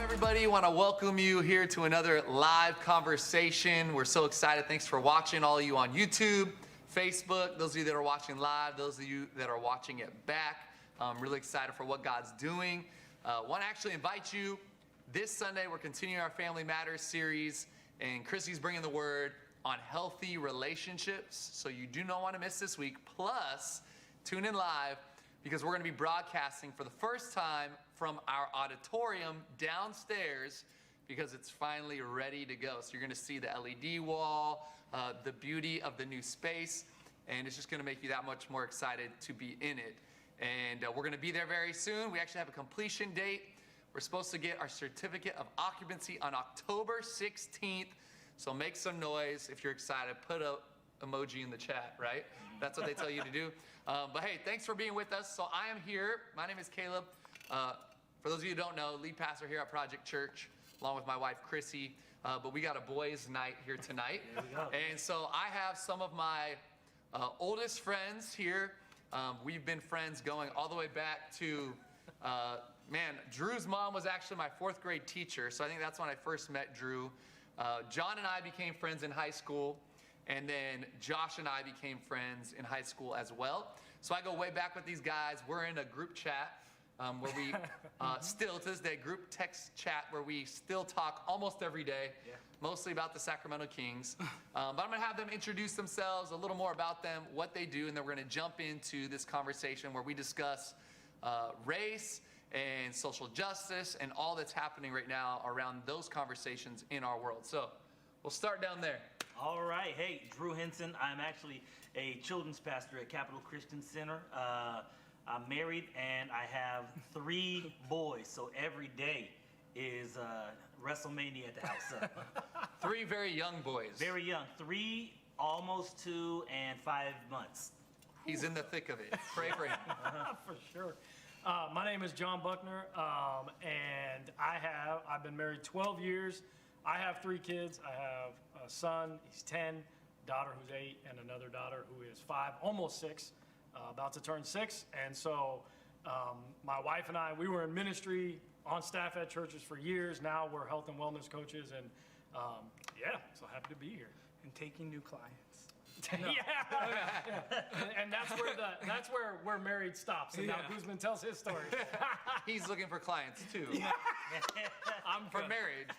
everybody? Want to welcome you here to another live conversation. We're so excited. Thanks for watching, all of you on YouTube, Facebook, those of you that are watching live, those of you that are watching it back. I'm really excited for what God's doing. Want to actually invite you. This Sunday, we're continuing our Family Matters series, and Chrissy's bringing the word on healthy relationships. So you do not want to miss this week. Plus, tune in live because we're going to be broadcasting for the first time from our auditorium downstairs because it's finally ready to go. So you're going to see the LED wall, the beauty of the new space, and it's just going to make you that much more excited to be in it. And we're going to be there very soon. We actually have a completion date. We're supposed to get our certificate of occupancy on October 16th. So make some noise if you're excited. Put a emoji in the chat, right? That's what they tell you to do. But hey, thanks for being with us. So I am here. My name is Caleb. For those of you who don't know, lead pastor here at Project Church, along with my wife, Chrissy. But we got a boys' night here tonight. And so I have some of my oldest friends here. We've been friends going all the way back to, Drew's mom was actually my 4th grade teacher. So I think that's when I first met Drew. John and I became friends in high school. And then Josh and I became friends in high school as well. So I go way back with these guys. We're in a group chat where we still, to this day, group text chat where we still talk almost every day, mostly about the Sacramento Kings. But I'm going to have them introduce themselves, a little more about them, what they do, and then we're going to jump into this conversation where we discuss race and social justice and all that's happening right now around those conversations in our world. So we'll start down there. All right. Hey, Drew Henson. I'm actually a children's pastor at Capital Christian Center. I'm married and I have 3 boys, so every day is WrestleMania at the house. 3 very young boys. Very young. 3, almost 2, and 5 months. He's in the thick of it. Pray for him. For sure. My name is John Buckner, and I've been married 12 years. I have 3 kids. I have a son, he's 10, daughter who's 8, and another daughter who is 5, almost 6, about to turn 6. And so my wife and I, we were in ministry on staff at churches for years. Now we're health and wellness coaches, and so happy to be here. And taking new clients. And that's where married stops. And now Guzman tells his story. He's looking for clients too. I'm For good. marriage.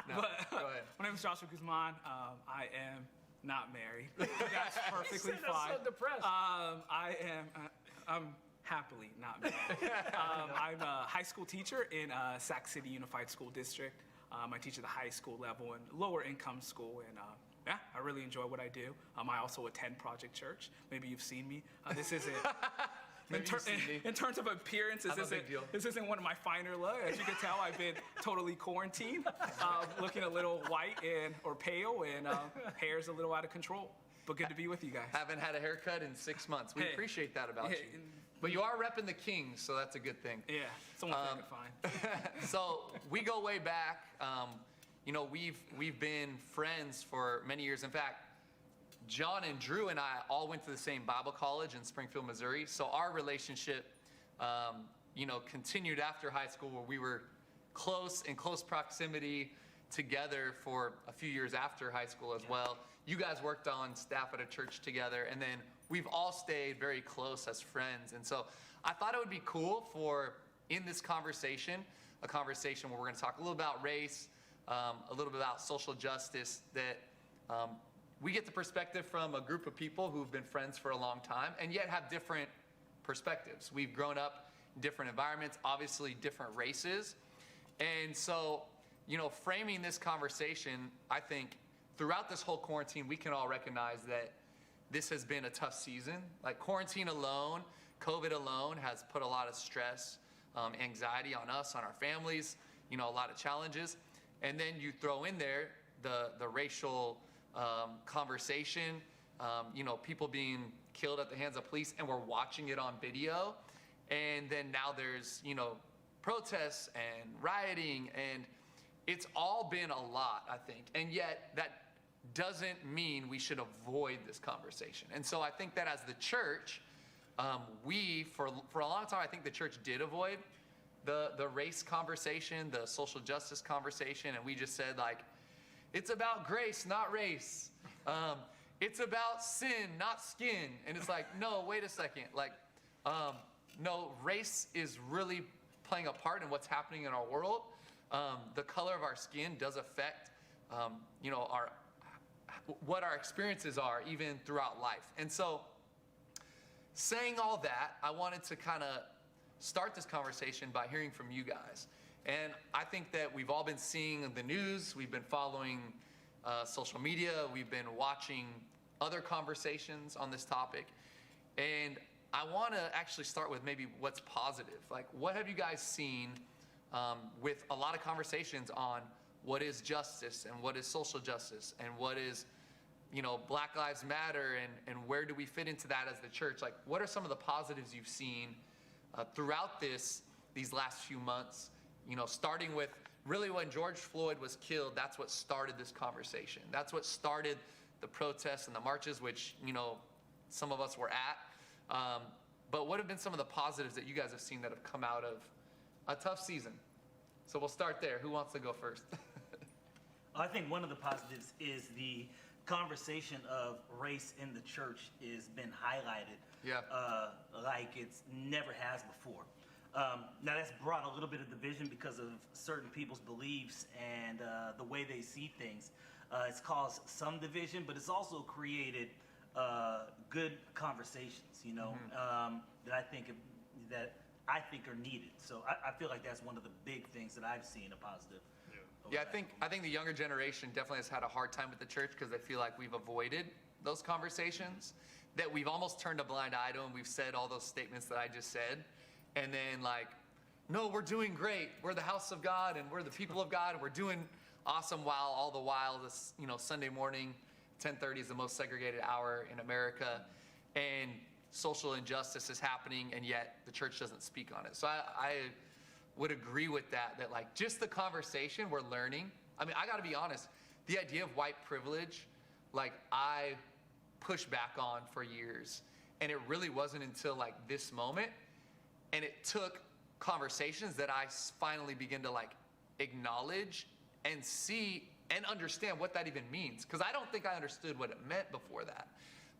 No, go ahead. My name is Joshua Guzman. I am not married. That's perfectly That's fine. so depressed. I'm happily not married. I'm a high school teacher in Sac City Unified School District. I teach at the high school level and lower income school, and I really enjoy what I do. I also attend Project Church. Maybe you've seen me. This isn't. In terms of appearance, this isn't one of my finer looks. As you can tell, I've been totally quarantined, looking a little white or pale, and hair's a little out of control. But good to be with you guys. Haven't had a haircut in 6 months. We appreciate that about you. But you are repping the Kings, so that's a good thing. Yeah, someone think it fine. So we go way back. We've been friends for many years. In fact, John and Drew and I all went to the same Bible college in Springfield, Missouri. So our relationship, continued after high school, where we were in close proximity together for a few years after high school as well. You guys worked on staff at a church together, and then we've all stayed very close as friends. And so I thought it would be cool in this conversation, a conversation where we're going to talk a little about race, a little bit about social justice, that we get the perspective from a group of people who've been friends for a long time and yet have different perspectives. We've grown up in different environments, obviously different races. And so, framing this conversation, I think throughout this whole quarantine, we can all recognize that this has been a tough season. Like quarantine alone, COVID alone has put a lot of stress, anxiety on us, on our families, a lot of challenges. And then you throw in there the racial conversation, people being killed at the hands of police, and we're watching it on video. And then now there's, protests and rioting, and it's all been a lot, I think. And yet that doesn't mean we should avoid this conversation. And so I think that as the church, for a long time, I think the church did avoid the race conversation, the social justice conversation, and we just said like, it's about grace, not race. It's about sin, not skin. And it's like, no, wait a second. Like, no, race is really playing a part in what's happening in our world. The color of our skin does affect, what our experiences are even throughout life. And so, saying all that, I wanted to kind of start this conversation by hearing from you guys. And I think that we've all been seeing the news, we've been following social media, we've been watching other conversations on this topic. And I want to actually start with maybe what's positive. Like, what have you guys seen with a lot of conversations on what is justice and what is social justice and what is, Black Lives Matter and where do we fit into that as the church? Like, what are some of the positives you've seen throughout these last few months? Starting with really when George Floyd was killed, that's what started this conversation. That's what started the protests and the marches, which, some of us were at. But what have been some of the positives that you guys have seen that have come out of a tough season? So we'll start there. Who wants to go first? I think one of the positives is the conversation of race in the church has been highlighted like it's never has before. Now that's brought a little bit of division because of certain people's beliefs and the way they see things. It's caused some division, but it's also created good conversations, that I think are needed. So I feel like that's one of the big things that I've seen a positive. Yeah, I think the younger generation definitely has had a hard time with the church because they feel like we've avoided those conversations, that we've almost turned a blind eye to them. We've said all those statements that I just said. And then like, no, we're doing great. We're the house of God and we're the people of God and we're doing awesome, while all the while this, Sunday morning, 10:30 is the most segregated hour in America. And social injustice is happening and yet the church doesn't speak on it. So I would agree with that like just the conversation we're learning. I mean, I gotta be honest, the idea of white privilege, like I pushed back on for years. And it really wasn't until like this moment. And it took conversations that I finally begin to like acknowledge and see and understand what that even means. Because I don't think I understood what it meant before that.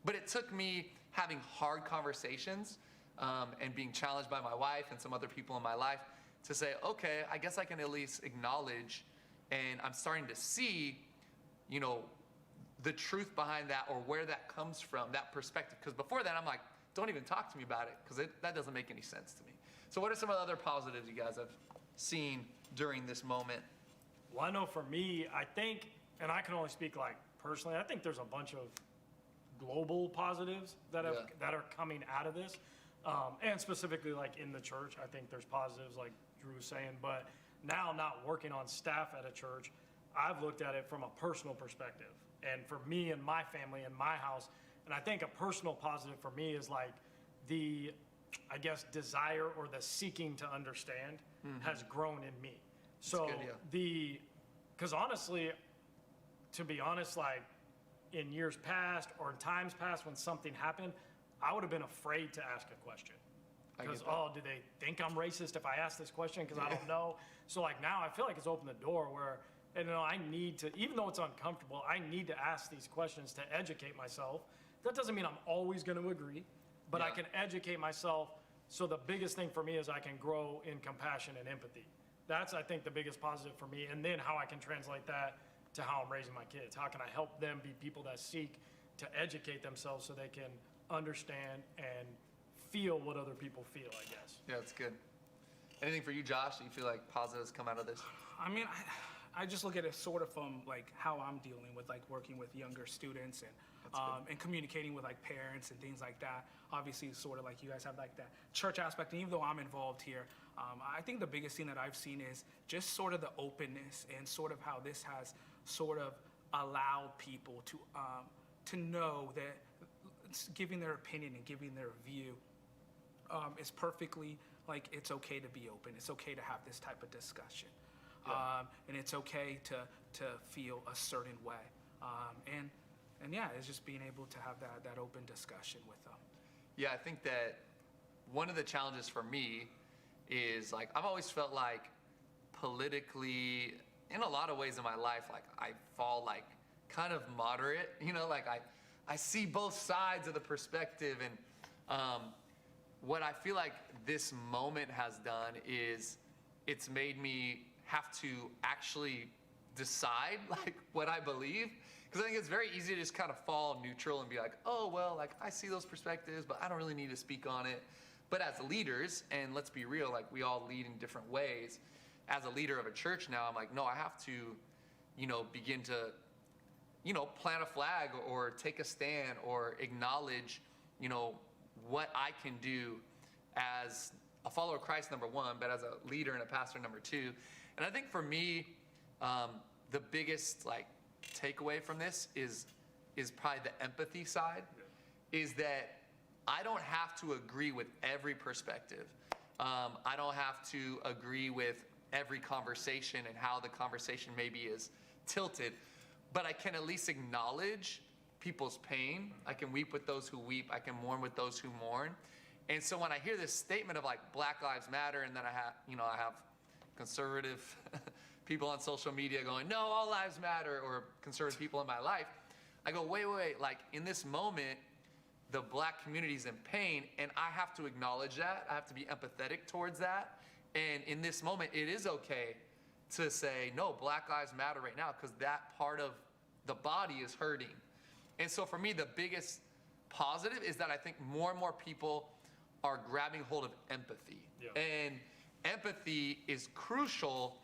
But it took me having hard conversations and being challenged by my wife and some other people in my life to say, okay, I guess I can at least acknowledge, and I'm starting to see, the truth behind that or where that comes from, that perspective. Because before that, I'm like, don't even talk to me about it because that doesn't make any sense to me. So what are some of the other positives you guys have seen during this moment? Well, I know for me, I think, and I can only speak like personally, I think there's a bunch of global positives that are coming out of this. And specifically like in the church, I think there's positives like Drew was saying, but now not working on staff at a church, I've looked at it from a personal perspective. And for me and my family and my house, and I think a personal positive for me is like the, I guess, desire or the seeking to understand has grown in me. So good, because honestly, to be honest, like in years past or in times past when something happened, I would have been afraid to ask a question. Because, do they think I'm racist if I ask this question? Because I don't know. So like now I feel like it's opened the door where, I need to, even though it's uncomfortable, I need to ask these questions to educate myself. That doesn't mean I'm always going to agree, but I can educate myself. So the biggest thing for me is I can grow in compassion and empathy. That's, I think, the biggest positive for me. And then how I can translate that to how I'm raising my kids. How can I help them be people that seek to educate themselves so they can understand and feel what other people feel, I guess. Yeah, that's good. Anything for you, Josh? Do you feel like positives come out of this? I mean, I just look at it sort of from like how I'm dealing with like working with younger students and communicating with like parents and things like that. Obviously, sort of like you guys have like that church aspect, and even though I'm involved here, I think the biggest thing that I've seen is just sort of the openness and sort of how this has sort of allowed people to know that giving their opinion and giving their view is perfectly, like, it's okay to be open. It's okay to have this type of discussion. And it's okay to feel a certain way. And yeah, it's just being able to have that open discussion with them. Yeah, I think that one of the challenges for me is like, I've always felt like politically, in a lot of ways in my life, like I fall like kind of moderate, you know, like I see both sides of the perspective. And what I feel like this moment has done is it's made me have to actually decide like what I believe. Because I think it's very easy to just kind of fall neutral and be like, oh, well, like I see those perspectives, but I don't really need to speak on it. But as leaders, and let's be real, like we all lead in different ways. As a leader of a church now, I'm like, no, I have to, you know, begin to, you know, plant a flag or take a stand or acknowledge, you know, what I can do as a follower of Christ, number one, but as a leader and a pastor, number two. And I think for me, the biggest like takeaway from this is probably the empathy side, is that I don't have to agree with every perspective. I don't have to agree with every conversation and how the conversation maybe is tilted, but I can at least acknowledge people's pain. I can weep with those who weep. I can mourn with those who mourn. And so when I hear this statement of like Black Lives Matter, and then I have conservative people on social media going, no, all lives matter, or conservative people in my life, I go, wait, like in this moment, the Black community is in pain, and I have to acknowledge that. I have to be empathetic towards that. And in this moment, it is okay to say, no, Black Lives Matter right now, because that part of the body is hurting. And so for me, the biggest positive is that I think more and more people are grabbing hold of empathy. Yeah. And empathy is crucial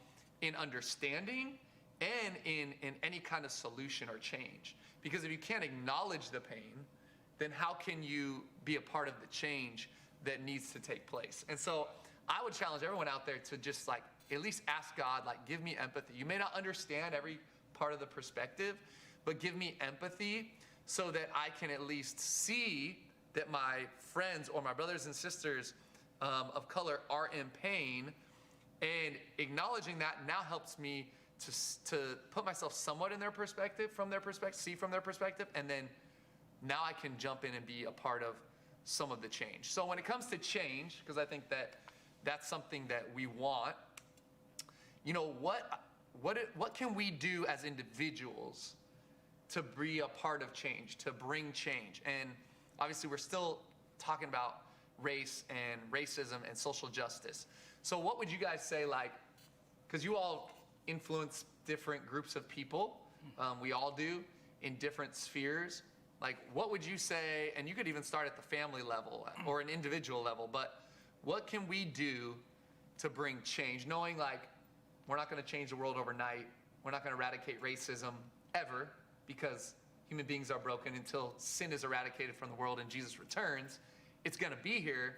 in understanding and in any kind of solution or change. Because if you can't acknowledge the pain, then how can you be a part of the change that needs to take place? And so I would challenge everyone out there to just like at least ask God, like, give me empathy. You may not understand every part of the perspective, but give me empathy so that I can at least see that my friends or my brothers and sisters of color are in pain. And acknowledging that now helps me to put myself somewhat in their perspective, see from their perspective, and then now I can jump in and be a part of some of the change. So when it comes to change, because I think that's something that we want, you know, what can we do as individuals to be a part of change, to bring change? And obviously we're still talking about race and racism and social justice. So what would you guys say, like, because you all influence different groups of people, we all do, in different spheres. Like, what would you say, and you could even start at the family level or an individual level, but what can we do to bring change? Knowing, like, we're not going to change the world overnight. We're not going to eradicate racism ever, because human beings are broken. Until sin is eradicated from the world and Jesus returns, it's going to be here,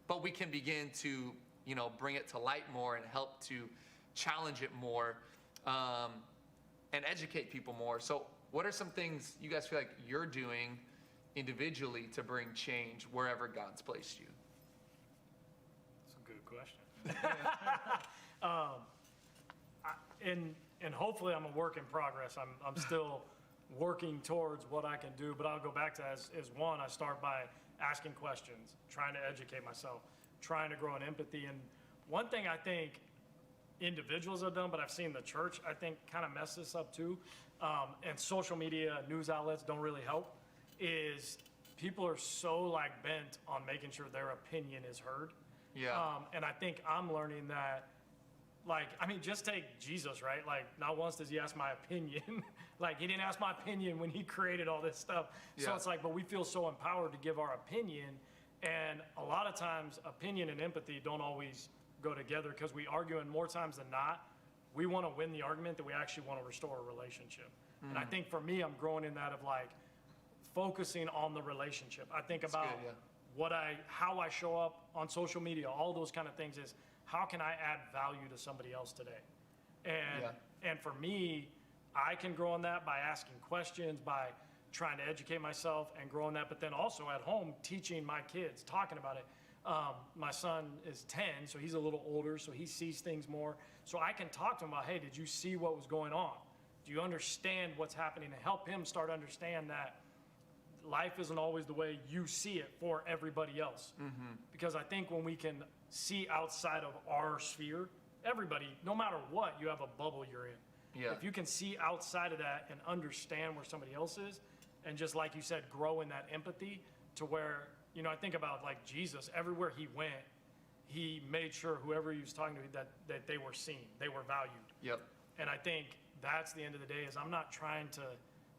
but we can begin to, you know, bring it to light more and help to challenge it more, and educate people more. So what are some things you guys feel like you're doing individually to bring change wherever God's placed you? That's a good question. And hopefully I'm a work in progress. I'm still working towards what I can do, but I'll go back to as one, I start by asking questions, trying to educate myself, trying to grow in empathy. And one thing I think individuals have done, but I've seen the church, I think, kind of mess this up too, and social media, news outlets don't really help, is people are so like bent on making sure their opinion is heard. Yeah. And I think I'm learning that, like, I mean, just take Jesus, right? Like, not once does he ask my opinion. Like, he didn't ask my opinion when he created all this stuff. So Yeah. it's like, but we feel so empowered to give our opinion. And a lot of times, opinion and empathy don't always go together, because we argue, and more times than not, we want to win the argument that we actually want to restore a relationship. And I think for me, I'm growing in that of like focusing on the relationship. I think about good, yeah. how I show up on social media, all those kind of things, is how can I add value to somebody else today? And for me, I can grow in that by asking questions, by trying to educate myself and grow in that, but then also at home, teaching my kids, talking about it. My son is 10, so he's a little older, so he sees things more. So I can talk to him about, hey, did you see what was going on? Do you understand what's happening? And help him start to understand that life isn't always the way you see it for everybody else. Mm-hmm. Because I think when we can see outside of our sphere. Everybody, no matter what, you have a bubble you're in. Yeah. If you can see outside of that and understand where somebody else is, and just like you said, grow in that empathy to where, you know, I think about like Jesus, everywhere he went, he made sure whoever he was talking to, that they were seen, they were valued. Yep. And I think that's the end of the day, is I'm not trying to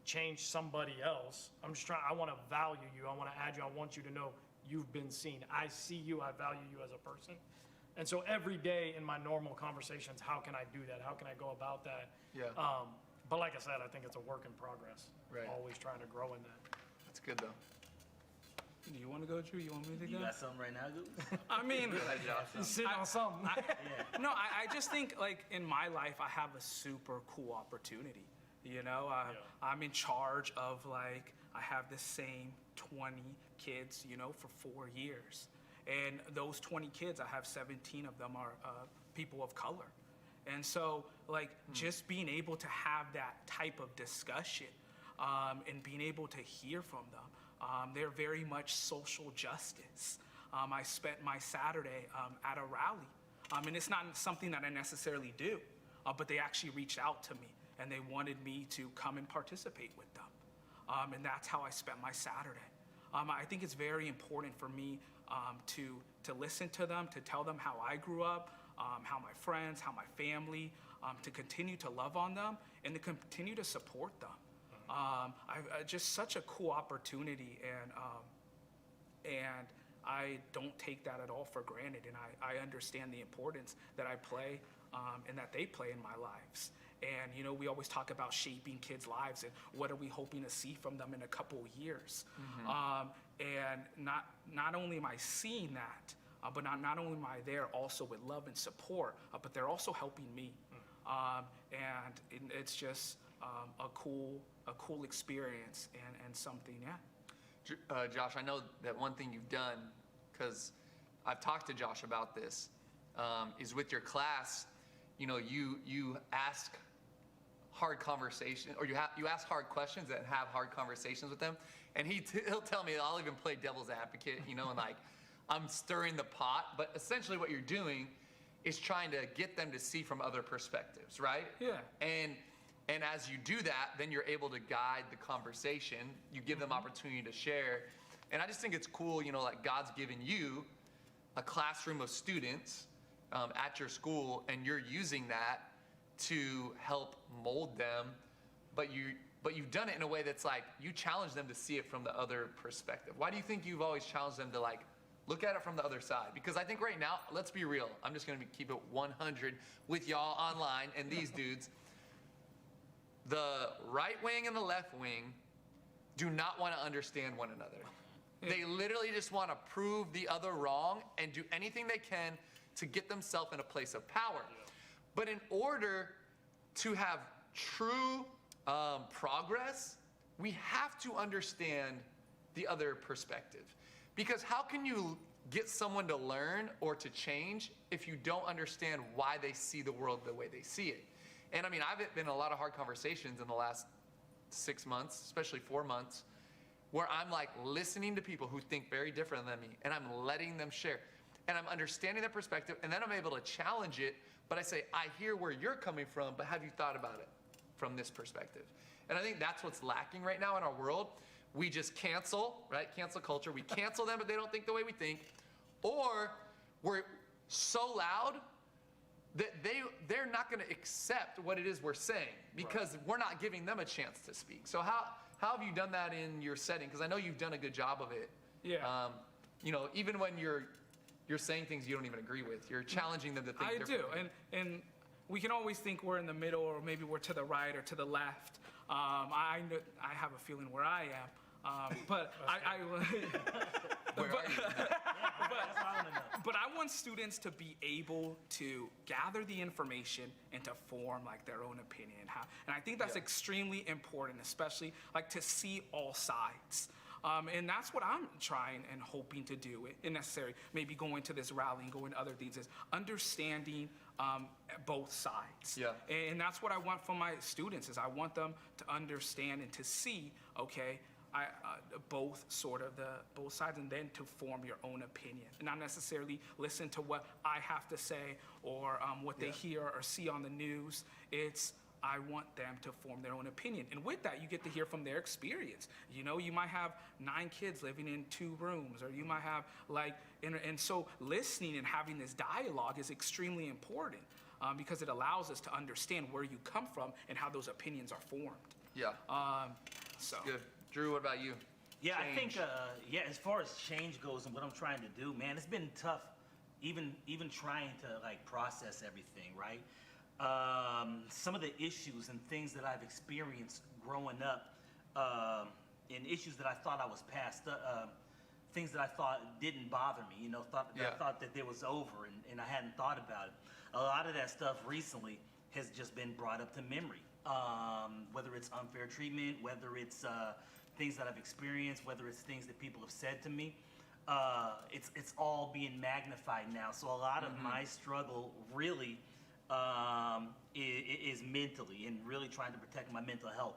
change somebody else. I'm just trying, I want to value you. I want to add you. I want you to know you've been seen. I see you. I value you as a person. And so every day in my normal conversations, how can I do that? How can I go about that? Yeah. But like I said, I think it's a work in progress. Right. Always trying to grow in that. That's good though. Do you want to go, Drew? You want me to You go? got something right now, Goose? I mean, Go ahead, Josh. Sitting on something. no, I just think like in my life, I have a super cool opportunity. You know, I'm in charge of like, I have the same 20 kids, you know, for 4 years. And those 20 kids, I have 17 of them are people of color. And so like just being able to have that type of discussion and being able to hear from them, they're very much social justice. I spent my Saturday at a rally. And it's not something that I necessarily do, but they actually reached out to me and they wanted me to come and participate with them. And that's how I spent my Saturday. I think it's very important for me to listen to them, to tell them how I grew up, how my friends, how my family, to continue to love on them and to continue to support them. Just such a cool opportunity, and I don't take that at all for granted, and I understand the importance that I play and that they play in my lives. And you know, we always talk about shaping kids' lives and what are we hoping to see from them in a couple of years. And not only am I seeing that, but not only am I there also with love and support, but they're also helping me. And it's just a cool experience and something, yeah. Josh, I know that one thing you've done, because I've talked to Josh about this, is with your class, you know, you ask hard conversation, or you ask hard questions and have hard conversations with them. And he'll tell me, I'll even play devil's advocate, you know, and like I'm stirring the pot, but essentially what you're doing is trying to get them to see from other perspectives, right? Yeah. And as you do that, then you're able to guide the conversation. You give them opportunity to share. And I just think it's cool, you know, like God's given you a classroom of students at your school, and you're using that to help mold them, but you've done it in a way that's like, you challenge them to see it from the other perspective. Why do you think you've always challenged them to like, look at it from the other side? Because I think right now, let's be real, I'm just gonna keep it 100 with y'all online and these dudes. The right wing and the left wing do not want to understand one another. They literally just want to prove the other wrong and do anything they can to get themselves in a place of power. But in order to have true progress, we have to understand the other perspective. Because how can you get someone to learn or to change if you don't understand why they see the world the way they see it? And I mean, I've been in a lot of hard conversations in the last 6 months, especially 4 months, where I'm like listening to people who think very different than me, and I'm letting them share. And I'm understanding their perspective, and then I'm able to challenge it, but I say, I hear where you're coming from, but have you thought about it from this perspective? And I think that's what's lacking right now in our world. We just cancel, right? Cancel culture. We cancel them, but they don't think the way we think. Or we're so loud that they're not going to accept what it is we're saying because we're not giving them a chance to speak. So how have you done that in your setting? Because I know you've done a good job of it. Yeah. You know, even when you're saying things you don't even agree with, you're challenging them to think I differently. do, and we can always think we're in the middle, or maybe we're to the right or to the left. I have a feeling where I am, but Where are you? But I want students to be able to gather the information and to form like their own opinion. And I think that's extremely important, especially like to see all sides. And that's what I'm trying and hoping to do, if necessary. Maybe going to this rally and going to other things, is understanding both sides. Yeah. And that's what I want from my students, is I want them to understand and to see, okay, both sides, and then to form your own opinion, and not necessarily listen to what I have to say or what they hear or see on the news. It's I want them to form their own opinion. And with that, you get to hear from their experience. You know, you might have 9 kids living in 2 rooms, or you might have and so listening and having this dialogue is extremely important because it allows us to understand where you come from and how those opinions are formed. Yeah. Good. Drew, what about you? Yeah, I think, Change. as far as change goes and what I'm trying to do, man, it's been tough, even trying to like process everything, right? Some of the issues and things that I've experienced growing up, and issues that I thought I was past, things that I thought didn't bother me, you know, I thought that it was over and I hadn't thought about it. A lot of that stuff recently has just been brought up to memory. Whether it's unfair treatment, whether it's things that I've experienced, whether it's things that people have said to me, it's all being magnified now. So a lot of my struggle really is mentally and really trying to protect my mental health.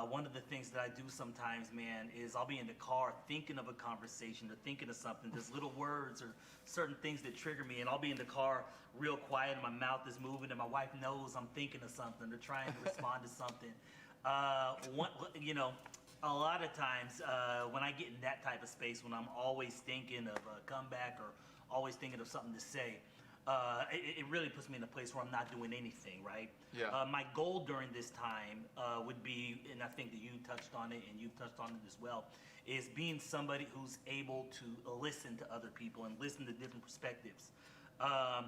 One of the things that I do sometimes, man, is I'll be in the car thinking of a conversation or thinking of something. There's little words or certain things that trigger me, and I'll be in the car real quiet, and my mouth is moving, and my wife knows I'm thinking of something or trying to respond to something. A lot of times when I get in that type of space, when I'm always thinking of a comeback or always thinking of something to say, it really puts me in a place where I'm not doing anything, right? Yeah. My goal during this time would be, and I think that you touched on it and you've touched on it as well, is being somebody who's able to listen to other people and listen to different perspectives.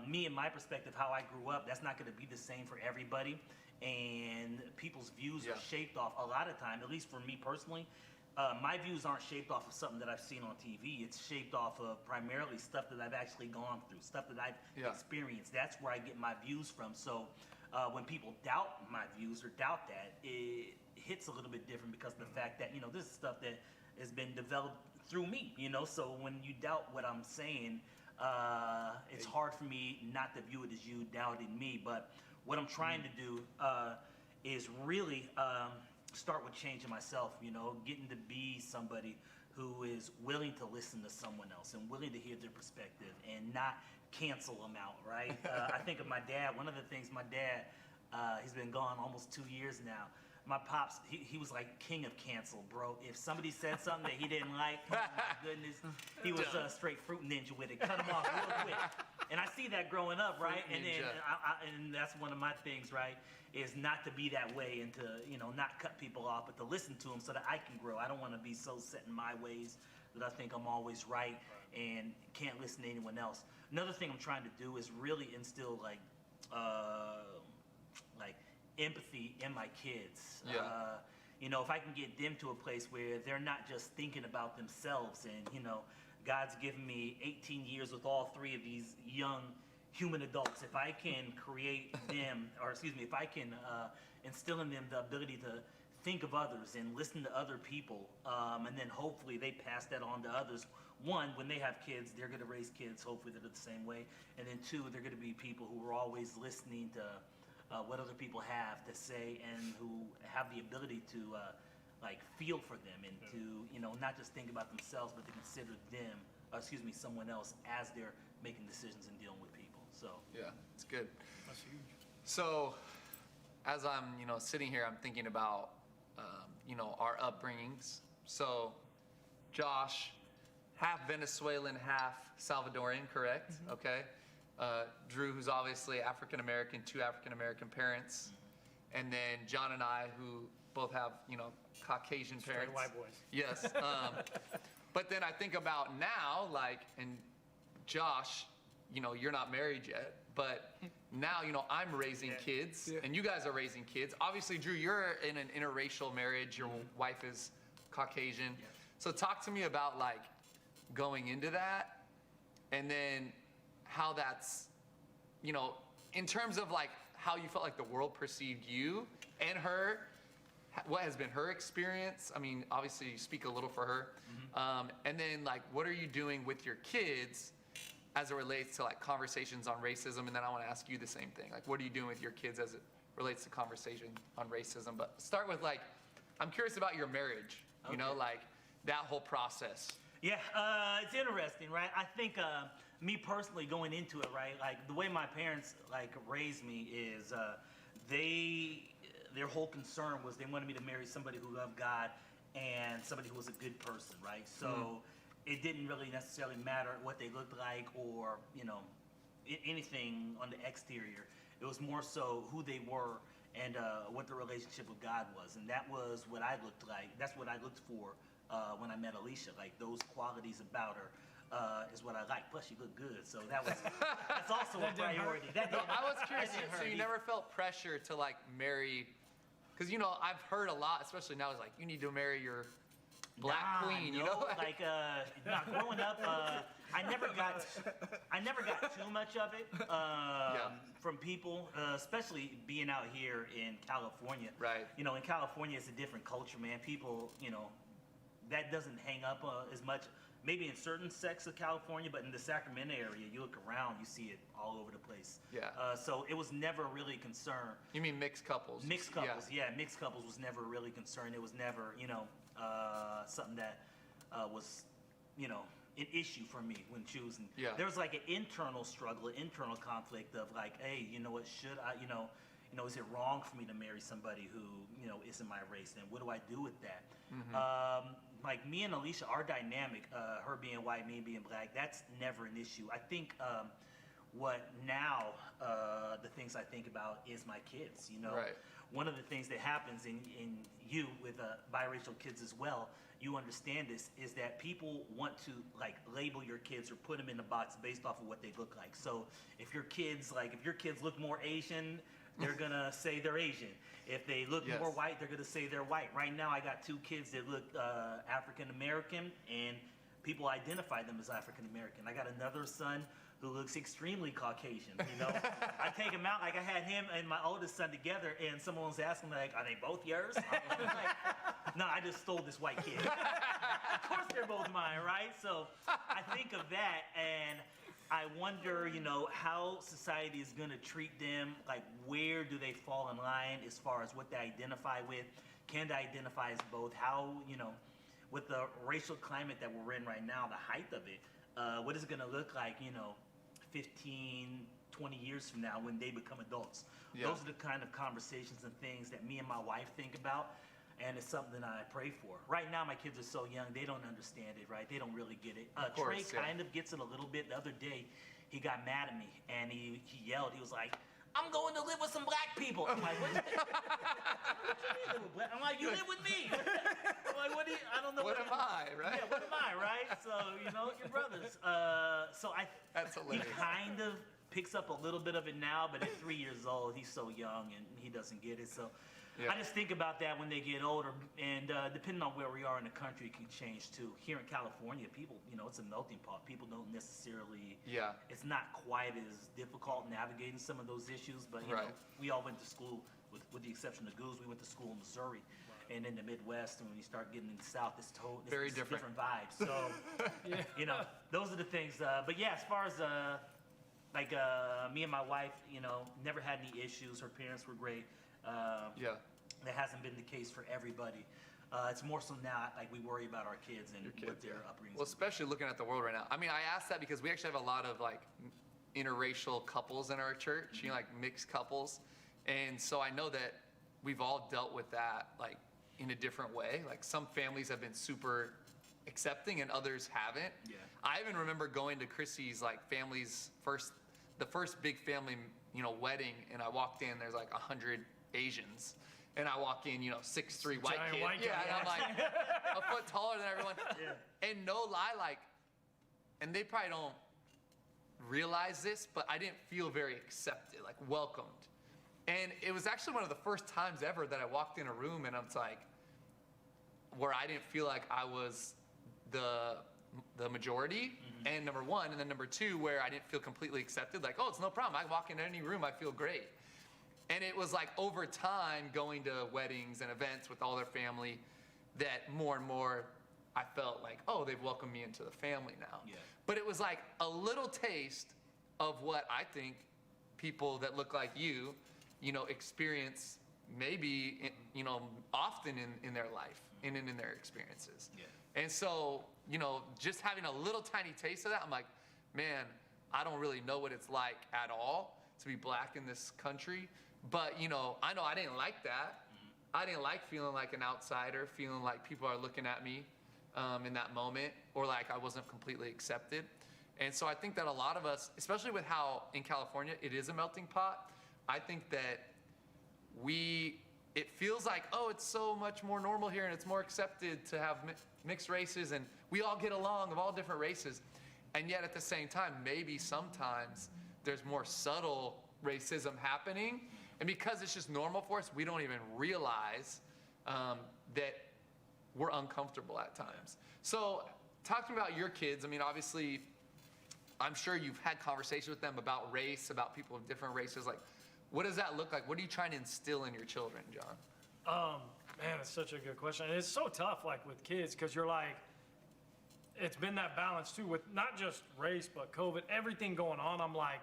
Me and my perspective, how I grew up, that's not going to be the same for everybody. And people's views are shaped off, a lot of time, at least for me personally, my views aren't shaped off of something that I've seen on TV. It's shaped off of primarily stuff that I've actually gone through, stuff that I've experienced. That's where I get my views from. So when people doubt my views or doubt that, it hits a little bit different because of the fact that, you know, this is stuff that has been developed through me, you know? So when you doubt what I'm saying, it's hard for me not to view it as you doubting me. But what I'm trying to do is really start with changing myself, you know, getting to be somebody who is willing to listen to someone else and willing to hear their perspective and not cancel them out, right? I think of my dad. One of the things my dad, he's been gone almost 2 years now. My pops, he was like king of cancel, bro. If somebody said something that he didn't like, oh my goodness, he was a straight fruit ninja with it. Cut him off real quick. And I see that growing up, right? And then, and that's one of my things, right? Is not to be that way and to, you know, not cut people off, but to listen to them so that I can grow. I don't want to be so set in my ways that I think I'm always right and can't listen to anyone else. Another thing I'm trying to do is really instill like empathy in my kids. You know, if I can get them to a place where they're not just thinking about themselves and, you know, God's given me 18 years with all 3 of these young human adults. If I can create them, or excuse me, if I can instill in them the ability to think of others and listen to other people, and then hopefully they pass that on to others. 1, when they have kids, they're going to raise kids, hopefully they're the same way. And then 2, they're going to be people who are always listening to what other people have to say and who have the ability to like feel for them and to, you know, not just think about themselves, but to consider them, someone else as they're making decisions and dealing with people. So Yeah, it's good. That's huge. So, as I'm, you know, sitting here, I'm thinking about, you know, our upbringings. So, Josh, half Venezuelan, half Salvadorian, correct? Okay. Drew, who's obviously African American, 2 African American parents, and then John and I, who both have, you know, Caucasian Straight parents. white boys. Yes. But then I think about now, like, and Josh, you know, you're not married yet, but now, you know, I'm raising kids, and you guys are raising kids. Obviously, Drew, you're in an interracial marriage. Your wife is Caucasian. So talk to me about, like, going into that, and then how that's, you know, in terms of, like, how you felt like the world perceived you and her. What has been her experience? I mean, obviously you speak a little for her. And then, like, what are you doing with your kids as it relates to, like, conversations on racism? And then I want to ask you the same thing. Like, what are you doing with your kids as it relates to conversation on racism? But start with, like, I'm curious about your marriage. You know, Okay. like that whole process. Yeah, it's interesting, right? I think me personally going into it, right? Like the way my parents like raised me is their whole concern was they wanted me to marry somebody who loved God and somebody who was a good person, right? So it didn't really necessarily matter what they looked like or anything on the exterior. It was more so who they were and what the relationship with God was, and that was what I looked like. That's what I looked for when I met Alicia. Like those qualities about her is what I like. Plus, she looked good, so that's also a priority. That didn't I was curious, that didn't so hurt you either. never felt pressure to like marry, because I've heard a lot, especially now, it's like you need to marry your black Nah, queen, no, like growing up, I never got too much of it from people, especially being out here in California. Right. In California, it's a different culture, man. People, that doesn't hang up as much. Maybe in certain sects of California, but in the Sacramento area, you look around, you see it all over the place. Yeah. So it was never really a concern. You mean mixed couples? Mixed couples, yeah, mixed couples was never really concerned. It was never, something that was, an issue for me when choosing. Yeah. There was like an internal struggle, an internal conflict of like, hey, what should I, is it wrong for me to marry somebody who, isn't my race? And what do I do with that? Like me and Alicia, our dynamic, her being white, me being black, that's never an issue. I think what now, the things I think about is my kids, Right. One of the things that happens in you with biracial kids as well, you understand this, is that people want to like label your kids or put them in a box based off of what they look like. So if your kids look more Asian, they're gonna say they're Asian. If they look Yes. more white, they're gonna say they're white. Right now, I got 2 kids that look African American, and people identify them as African American. I got another son who looks extremely Caucasian. I take him out, like I had him and my oldest son together, and someone was asking like, "Are they both yours?" I'm like, "No, I just stole this white kid." Of course, they're both mine, right? So I think of that, and I wonder, how society is going to treat them. Like, where do they fall in line as far as what they identify with? Can they identify as both? How, with the racial climate that we're in right now, the height of it, what is it going to look like, 15, 20 years from now when they become adults? Yeah. Those are the kind of conversations and things that me and my wife think about. And it's something I pray for. Right now, my kids are so young, they don't understand it, right? They don't really get it. course, Trey yeah. kind of gets it a little bit. The other day, he got mad at me, and he yelled. He was like, "I'm going to live with some black people." I'm like, what you mean live with black? I'm like, you live with me. I'm like, what do you, I don't know. What am I, right? Yeah, what am I, right? So, your brothers. So That's hilarious. he kind of picks up a little bit of it now, but at 3 years old, he's so young, and he doesn't get it. So Yeah. I just think about that when they get older, and depending on where we are in the country, it can change too. Here in California, people, it's a melting pot. People don't necessarily, Yeah. it's not quite as difficult navigating some of those issues, but Right. we all went to school, with the exception of Goose, we went to school in Missouri. And in the Midwest, and when you start getting in the South, it's Very it's different. different vibes. So, those are the things. But yeah, as far as me and my wife, never had any issues. Her parents were great. Yeah. That hasn't been the case for everybody. It's more so now, like we worry about our kids and what Kids, their yeah. upbringing. Well, especially looking at the world right now. I mean, I asked that because we actually have a lot of like interracial couples in our church, like mixed couples. And so I know that we've all dealt with that like in a different way. Like some families have been super accepting and others haven't. Yeah. I even remember going to Chrissy's like family's the first big family, wedding, and I walked in, there's like 100 Asians. And I walk in, 6'3" white Giant kid. white Yeah, guy, and I'm like a foot taller than everyone. Yeah. And no lie, like, and they probably don't realize this, but I didn't feel very accepted, like welcomed. And it was actually one of the first times ever that I walked in a room and I was like, where I didn't feel like I was the majority, and number one, and then number two, where I didn't feel completely accepted, like, oh, it's no problem. I walk into any room, I feel great. And it was like over time, going to weddings and events with all their family, that more and more I felt like, oh, they've welcomed me into the family now. Yeah. But it was like a little taste of what I think people that look like you, experience maybe, you know, often in their life and in their experiences. Yeah. And so, you know, just having a little tiny taste of that, I'm like, man, I don't really know what it's like at all to be black in this country. But, you know I didn't like that. I didn't like feeling like an outsider, feeling like people are looking at me in that moment, or like I wasn't completely accepted. And so I think that a lot of us, especially with how in California it is a melting pot, I think that it feels like, oh, it's so much more normal here and it's more accepted to have mixed races and we all get along of all different races. And yet at the same time, maybe sometimes there's more subtle racism happening. And because it's just normal for us, we don't even realize that we're uncomfortable at times. So talking about your kids, I mean, obviously, I'm sure you've had conversations with them about race, about people of different races. Like, what does that look like? What are you trying to instill in your children, John? Man, it's such a good question. And it's so tough, like with kids, because you're like, it's been that balance too with not just race, but COVID, everything going on. I'm like,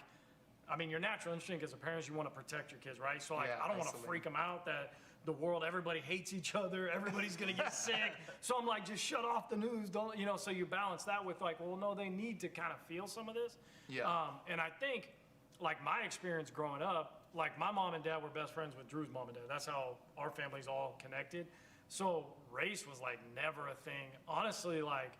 I mean, your natural instinct as a parent is you want to protect your kids, right? So like, Yeah, I don't want to absolutely. freak them out that the world, everybody hates each other, everybody's gonna get sick. So I'm like, just shut off the news, don't, you know, so you balance that with like, well, no, they need to kind of feel some of this. Yeah. And I think, like my experience growing up, like my mom and dad were best friends with Drew's mom and dad. That's how our family's all connected. So race was like never a thing. Honestly, like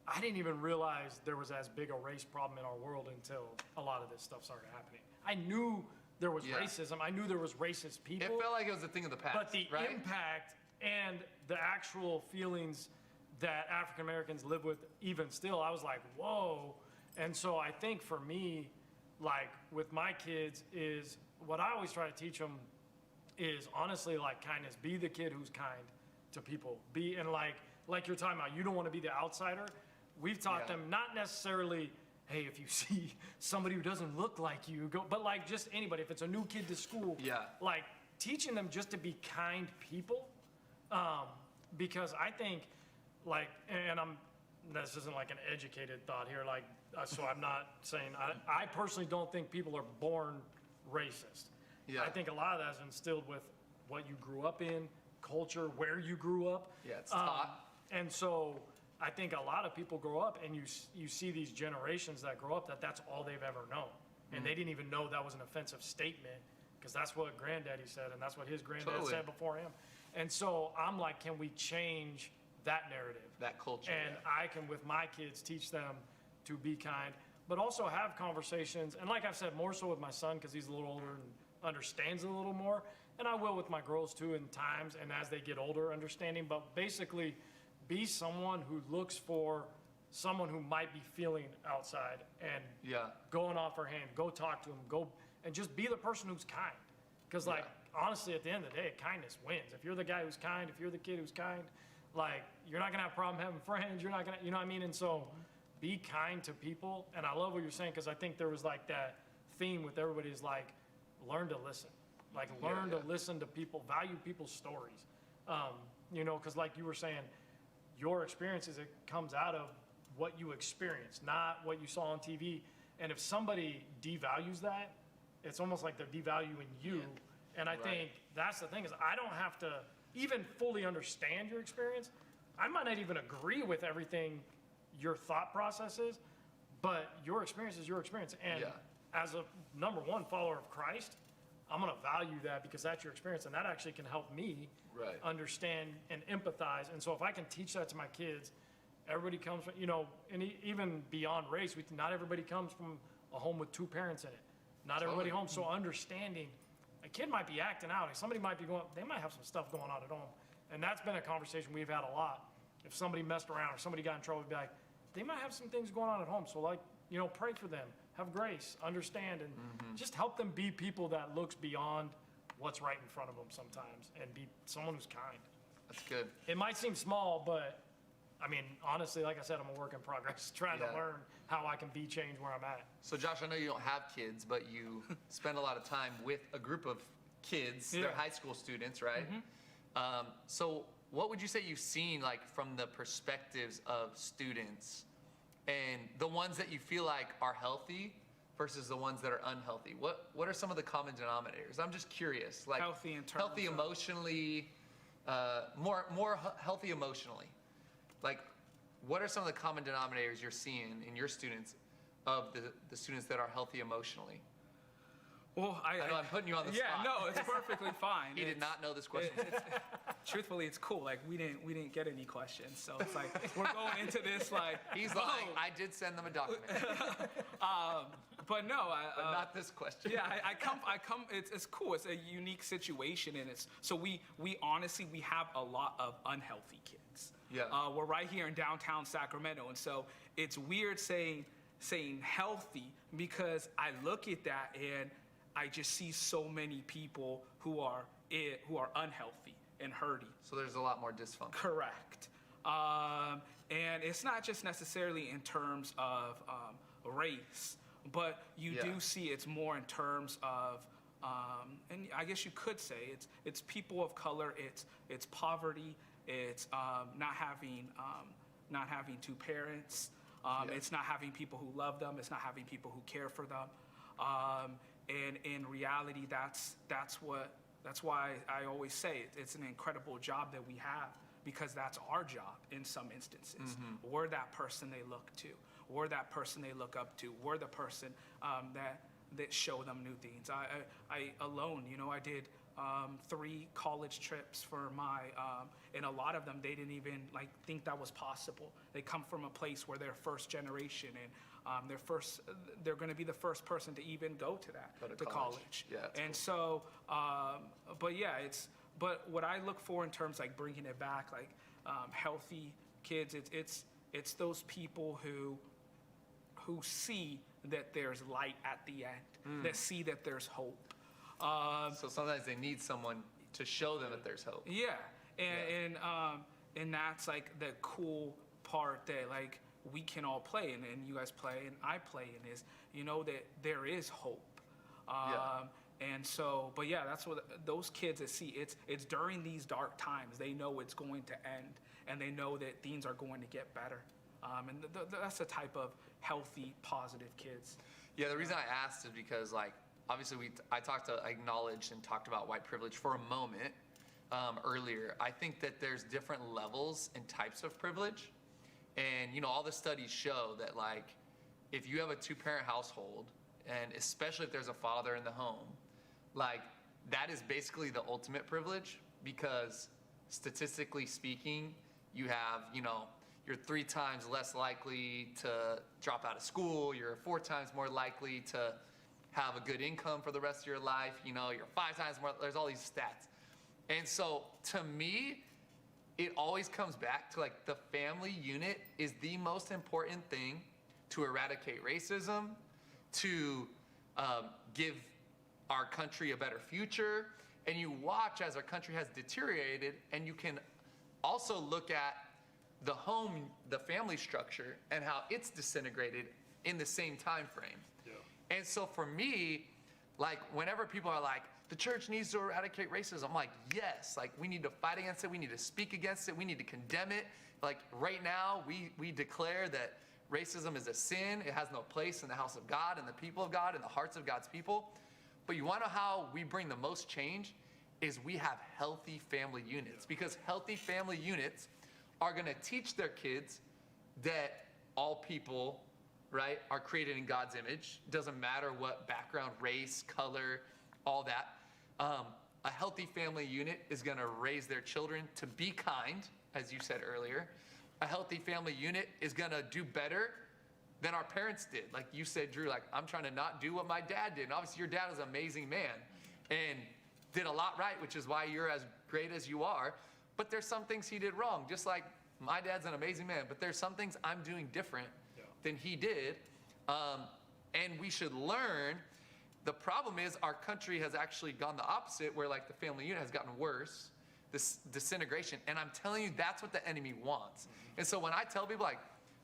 I didn't even realize there was as big a race problem in our world until a lot of this stuff started happening. I knew there was Yeah. racism. I knew there was racist people. It felt like it was a thing of the past, But the right? impact and the actual feelings that African Americans live with, even still, I was like, whoa. And so I think for me, like with my kids, is what I always try to teach them is honestly like kindness. Be the kid who's kind to people. Be, and like you're talking about, you don't want to be the outsider. We've taught Yeah. them not necessarily, hey, if you see somebody who doesn't look like you, go, but like just anybody, if it's a new kid to school, Yeah. like teaching them just to be kind people. Because I think like, and this isn't like an educated thought here, like, so I'm not saying, I personally don't think people are born racist. Yeah. I think a lot of that is instilled with what you grew up in, culture, where you grew up. Yeah, it's taught. And so I think a lot of people grow up and you see these generations that grow up that's all they've ever known. And they didn't even know that was an offensive statement because that's what granddaddy said and that's what his granddad Totally. said before him. And so I'm like, can we change that narrative? That culture. And yeah. I can, with my kids, teach them to be kind, but also have conversations. And like I've said, more so with my son because he's a little older and understands it a little more. And I will with my girls too in times and as they get older, understanding. But basically, be someone who looks for someone who might be feeling outside and Yeah. go and offer a hand, go talk to them, go and just be the person who's kind. Because like, honestly, at the end of the day, kindness wins. If you're the guy who's kind, if you're the kid who's kind, like, you're not gonna have a problem having friends. You're not gonna, you know what I mean? And so be kind to people. And I love what you're saying because I think there was like that theme with everybody is like, learn to listen. Like, learn yeah. to listen to people, value people's stories. You know, because like you were saying, your experiences, it comes out of what you experienced, not what you saw on TV. And if somebody devalues that, it's almost like they're devaluing you. And I think that's the thing is I don't have to even fully understand your experience. I might not even agree with everything your thought process is, but your experience is your experience. And Yeah. as a number one follower of Christ, I'm gonna value that because that's your experience and that actually can help me Right. understand and empathize. And so if I can teach that to my kids, everybody comes from, you know, and even beyond race, not everybody comes from a home with two parents in it. Not everybody Totally. home. So understanding, a kid might be acting out. Like somebody might be going, they might have some stuff going on at home. And that's been a conversation we've had a lot. If somebody messed around or somebody got in trouble, we'd be like, they might have some things going on at home. So like, you know, pray for them, have grace, understand, and just help them be people that looks beyond what's right in front of them sometimes and be someone who's kind. That's good. It might seem small, but I mean, honestly, like I said, I'm a work in progress, trying Yeah. to learn how I can be changed where I'm at. So Josh, I know you don't have kids, but you spend a lot of time with a group of kids. Yeah. They're high school students, right? So what would you say you've seen like from the perspectives of students and the ones that you feel like are healthy versus the ones that are unhealthy? What are some of the common denominators? I'm just curious. Like Healthy in terms healthy of- emotionally, healthy emotionally. Like, what are some of the common denominators you're seeing in your students of the students that are healthy emotionally? Well, I know I'm putting you on the yeah, spot. no, it's perfectly fine. He did It's- not know this question. Truthfully, it's cool. Like we didn't get any questions, so it's like we're going into this like. He's oh, lying. I did send them a document, But no, but not this question. yeah, I come. It's cool. It's a unique situation, and it's so we honestly we have a lot of unhealthy kids. Yeah. We're right here in downtown Sacramento, and so it's weird saying healthy because I look at that and I just see so many people who are unhealthy and hurting. So there's a lot more dysfunction. Correct. And it's not just necessarily in terms of race, but you Yeah. do see it's more in terms of, and I guess you could say it's people of color, it's poverty, it's not having two parents, Yeah. it's not having people who love them, it's not having people who care for them. And in reality, that's why I always say it's an incredible job that we have because that's our job in some instances. We're that person they look to. We're that person they look up to. We're the person that show them new things. I alone, I did 3 college trips for my, and a lot of them, they didn't even think that was possible. They come from a place where they're first generation and they're going to be the first person to even go to that, Go to to college. college. Yeah, that's And so, but yeah, but what I look for in terms bringing it back, healthy kids, it's those people who see that there's light at the end, that see that there's hope. So sometimes they need someone to show them that there's hope. Yeah, and that's the cool part that we can all play and you guys play and I play in is that there is hope. Yeah. And so, but yeah, that's what those kids that see it's during these dark times they know it's going to end and they know that things are going to get better. And that's the type of healthy, positive kids. Yeah, the reason I asked is because obviously I acknowledged and talked about white privilege for a moment earlier. I think that there's different levels and types of privilege. And all the studies show that if you have a 2-parent household, and especially if there's a father in the home, that is basically the ultimate privilege because statistically speaking, you have, you're 3 times less likely to drop out of school, you're 4 times more likely to have a good income for the rest of your life, you're 5 times more, there's all these stats. And so to me, it always comes back to the family unit is the most important thing to eradicate racism, to give our country a better future. And you watch as our country has deteriorated, and you can also look at the home, the family structure, and how it's disintegrated in the same time frame. Yeah. And so for me, whenever people are the church needs to eradicate racism, I'm yes, we need to fight against it, we need to speak against it, we need to condemn it. Right now, we declare that racism is a sin, it has no place in the house of God and the people of God and the hearts of God's people. But you want to know how we bring the most change is we have healthy family units, because healthy family units are going to teach their kids that all people, right, are created in God's image. Doesn't matter what background, race, color, all that. A healthy family unit is going to raise their children to be kind, as you said earlier. A healthy family unit is going to do better than our parents did. Like you said, Drew, I'm trying to not do what my dad did. And obviously your dad is an amazing man and did a lot right, which is why you're as great as you are. But there's some things he did wrong, just like my dad's an amazing man, but there's some things I'm doing different than he did. And we should learn. The problem is our country has actually gone the opposite, where the family unit has gotten worse, this disintegration. And I'm telling you, that's what the enemy wants. Mm-hmm. And so when I tell people,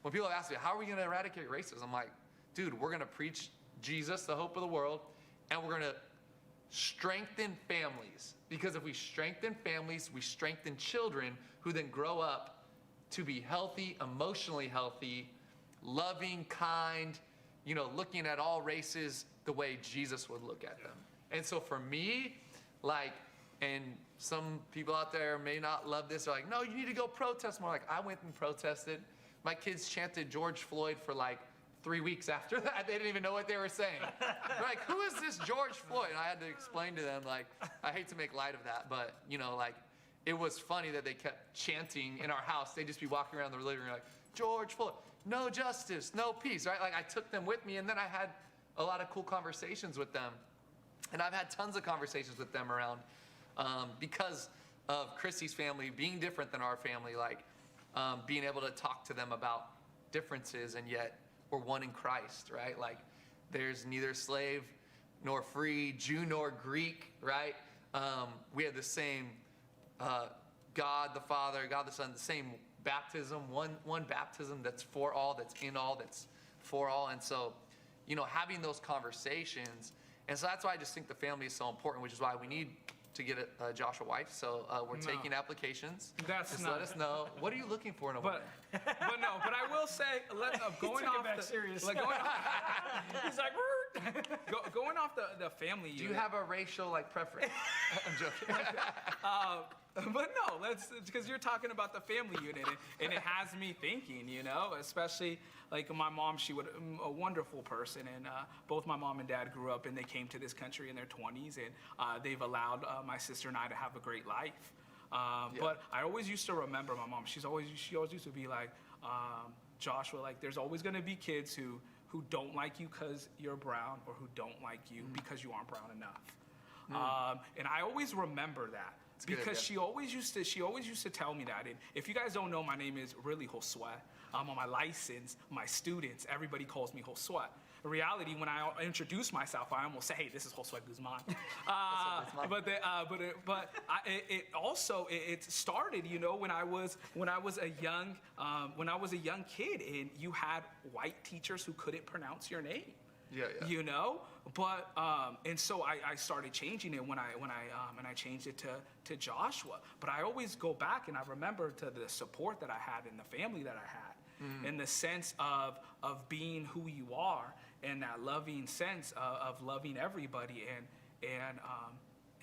when people ask me, how are we going to eradicate racism? I'm dude, we're going to preach Jesus, the hope of the world, and we're going to strengthen families. Because if we strengthen families, we strengthen children who then grow up to be healthy, emotionally healthy, loving, kind, looking at all races the way Jesus would look at them. And so for me, like, and some people out there may not love this, they're like, no, you need to go protest more. Like, I went and protested. My kids chanted George Floyd for like 3 weeks after that. They didn't even know what they were saying. They're like, who is this George Floyd? And I had to explain to them, like, I hate to make light of that, but, like, it was funny that they kept chanting in our house. They'd just be walking around the living room like, George Floyd, no justice, no peace, right? Like, I took them with me, and then I had a lot of cool conversations with them. And I've had tons of conversations with them around because of Chrissy's family being different than our family, like being able to talk to them about differences, and yet we're one in Christ, right? Like, there's neither slave nor free, Jew nor Greek, right? We have the same God the Father, God the Son, the same baptism, one baptism that's for all, that's in all, that's for all. And so, having those conversations, and so that's why I just think the family is so important, which is why we need to get Josh a wife. So we're taking applications. Just let us know. What are you looking for in a woman? But I will say, going took it off back the serious. like, going off, He's like, going off the family Do unit. you have a racial preference? I'm joking. But no, because you're talking about the family unit, and it has me thinking, especially like my mom, she was a wonderful person, and both my mom and dad grew up, and they came to this country in their 20s, and they've allowed my sister and I to have a great life. But I always used to remember my mom. She always used to be like, Joshua, like, there's always going to be kids who don't like you because you're brown, or who don't like you because you aren't brown enough. And I always remember that. Because good, she always used to tell me that. And if you guys don't know, my name is really Josue. On my license, my students, everybody calls me Josue. In reality, when I introduce myself, I almost say, "Hey, this is Josue Guzman." It started, when I was a young kid, and you had white teachers who couldn't pronounce your name. Yeah. But and so I started changing it when I changed it to Joshua. But I always go back, and I remember to the support that I had and the family that I had, in the sense of being who you are, and that loving sense of loving everybody, and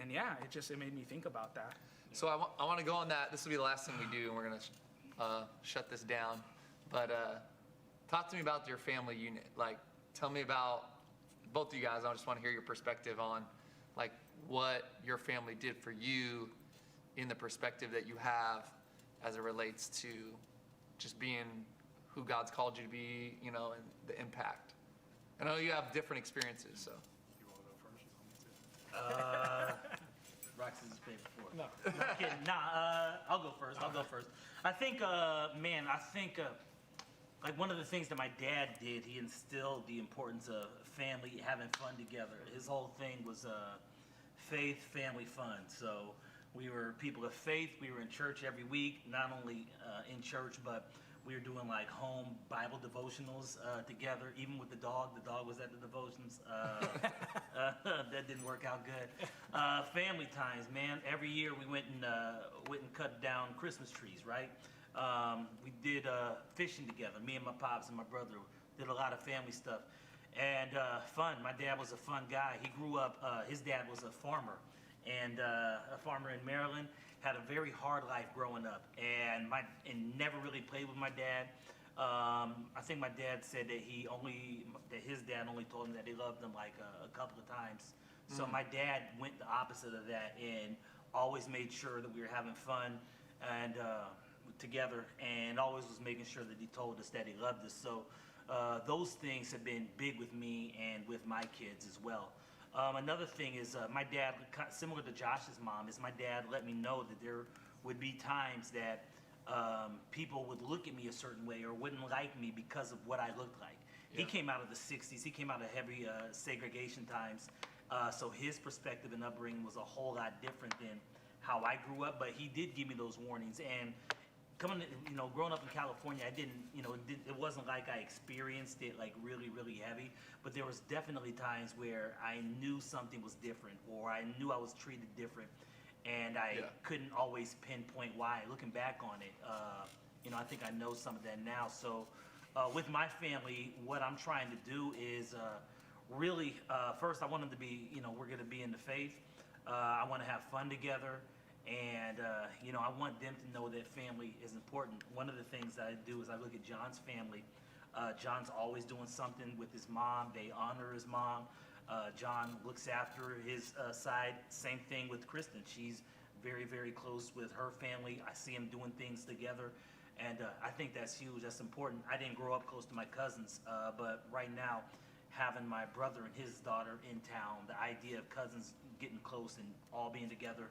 yeah, it made me think about that. So I want to go on that. This will be the last thing we do, and we're going to shut this down. But talk to me about your family unit. Like, tell me about both of you guys. I just want to hear your perspective on, like, what your family did for you in the perspective that you have as it relates to just being who God's called you to be, and the impact. I know you have different experiences, so. You want to go first? Rock, scissors, paper, fork. No. Not kidding. I'll go first. I think, like, one of the things that my dad did, he instilled the importance of family, having fun together. His whole thing was faith, family, fun. So we were people of faith. We were in church every week, not only in church, but we were doing like home Bible devotionals together, even with the dog. The dog was at the devotions. That didn't work out good. Family times, man. Every year we went and cut down Christmas trees, right? We did fishing together. Me and my pops and my brother did a lot of family stuff. And fun. My dad was a fun guy. He grew up, his dad was a farmer, and a farmer in Maryland. Had a very hard life growing up, and never really played with my dad. I think my dad said that his dad only told him that he loved him like a couple of times. So my dad went the opposite of that, and always made sure that we were having fun and together, and always was making sure that he told us that he loved us. So those things have been big with me and with my kids as well. Another thing is my dad, similar to Josh's mom, is my dad let me know that there would be times that people would look at me a certain way or wouldn't like me because of what I looked like. Yeah. He came out of the 60s. He came out of heavy segregation times. So his perspective and upbringing was a whole lot different than how I grew up, but he did give me those warnings. And growing up in California, I didn't, it wasn't like I experienced it like really, really heavy, but there was definitely times where I knew something was different, or I knew I was treated different, and I couldn't always pinpoint why. Looking back on it, I think I know some of that now. So with my family, what I'm trying to do is really, first, I want them to be, we're going to be in the faith. I want to have fun together. And, I want them to know that family is important. One of the things that I do is I look at John's family. John's always doing something with his mom. They honor his mom. John looks after his side. Same thing with Kristen. She's very, very close with her family. I see them doing things together. And I think that's huge. That's important. I didn't grow up close to my cousins, but right now, having my brother and his daughter in town, the idea of cousins getting close and all being together,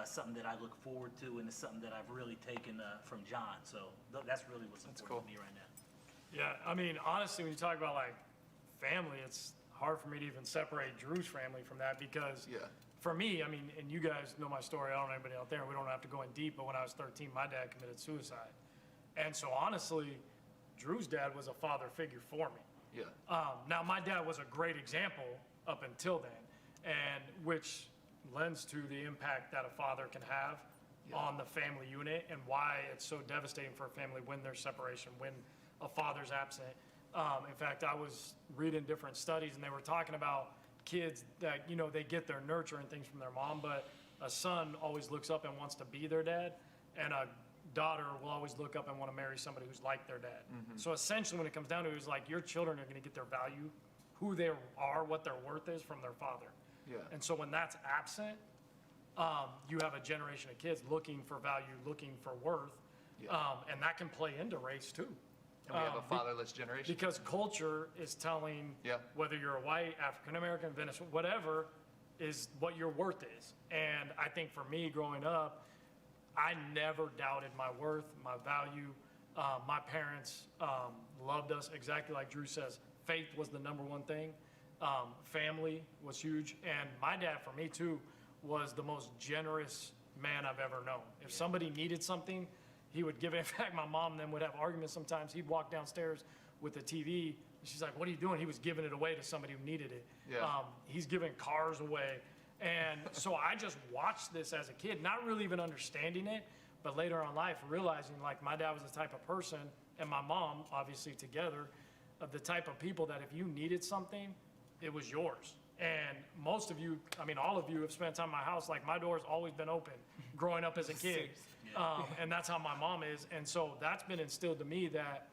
something that I look forward to, and it's something that I've really taken from John. So that's really what's important to me right now. Yeah, I mean, honestly, when you talk about like family, it's hard for me to even separate Drew's family from that because for me, I mean, and you guys know my story. I don't know anybody out there. We don't have to go in deep, but when I was 13, my dad committed suicide. And so honestly, Drew's dad was a father figure for me. Yeah. Now, my dad was a great example up until then, and which lends to the impact that a father can have on the family unit and why it's so devastating for a family when there's separation, when a father's absent. In fact, I was reading different studies and they were talking about kids that, they get their nurture and things from their mom, but a son always looks up and wants to be their dad, and a daughter will always look up and want to marry somebody who's like their dad. So essentially when it comes down to it, it's like your children are going to get their value, who they are, what their worth is from their father. Yeah. And so when that's absent, you have a generation of kids looking for value, looking for worth, and that can play into race too. And we have a fatherless generation. Because culture is telling whether you're a white, African American, Venezuelan, whatever, is what your worth is. And I think for me growing up, I never doubted my worth, my value. My parents loved us exactly like Drew says. Faith was the number one thing. Family was huge. And my dad, for me too, was the most generous man I've ever known. If somebody needed something, he would give it. In fact, my mom and them would have arguments sometimes. He'd walk downstairs with the TV. And she's like, what are you doing? He was giving it away to somebody who needed it. He's giving cars away. And so I just watched this as a kid, not really even understanding it, but later on in life, realizing like my dad was the type of person, and my mom, obviously together, of the type of people that if you needed something, it was yours. And most of you, I mean, all of you have spent time in my house. Like my door's always been open growing up as a kid. And that's how my mom is. And so that's been instilled to me that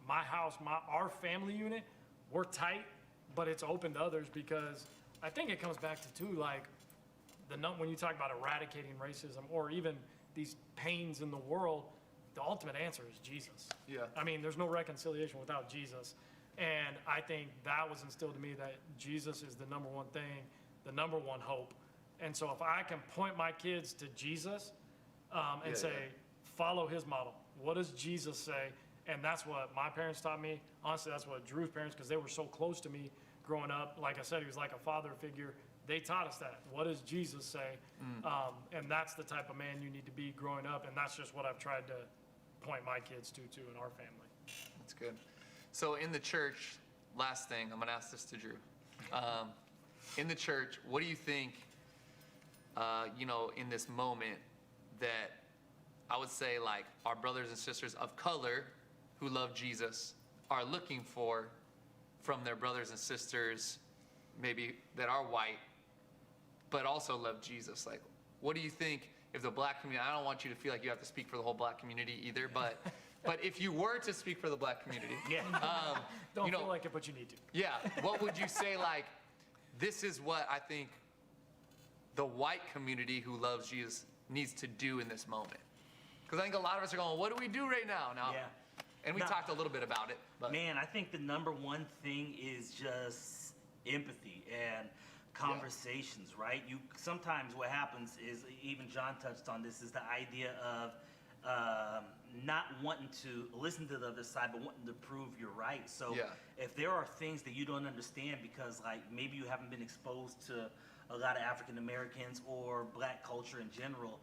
my house, our family unit, we're tight, but it's open to others because I think it comes back to too, like when you talk about eradicating racism or even these pains in the world, the ultimate answer is Jesus. Yeah. I mean, there's no reconciliation without Jesus. And I think that was instilled to me that Jesus is the number one thing, the number one hope. And so if I can point my kids to Jesus and say, follow his model. What does Jesus say? And that's what my parents taught me. Honestly, that's what Drew's parents, because they were so close to me growing up. Like I said, he was like a father figure. They taught us that. What does Jesus say? And that's the type of man you need to be growing up. And that's just what I've tried to point my kids to in our family. That's good. So in the church, last thing, I'm going to ask this to Drew. In the church, what do you think, in this moment that I would say like our brothers and sisters of color who love Jesus are looking for from their brothers and sisters maybe that are white but also love Jesus? Like, what do you think if the black community, I don't want you to feel like you have to speak for the whole black community either, but if you were to speak for the black community, Don't feel like it, but you need to. what would you say, like, this is what I think the white community who loves Jesus needs to do in this moment? Because I think a lot of us are going, what do we do right now? And we talked a little bit about it. But. Man, I think the number one thing is just empathy and conversations, right? Sometimes what happens is, even John touched on this, is the idea of not wanting to listen to the other side, but wanting to prove you're right. So if there are things that you don't understand because like maybe you haven't been exposed to a lot of African Americans or black culture in general,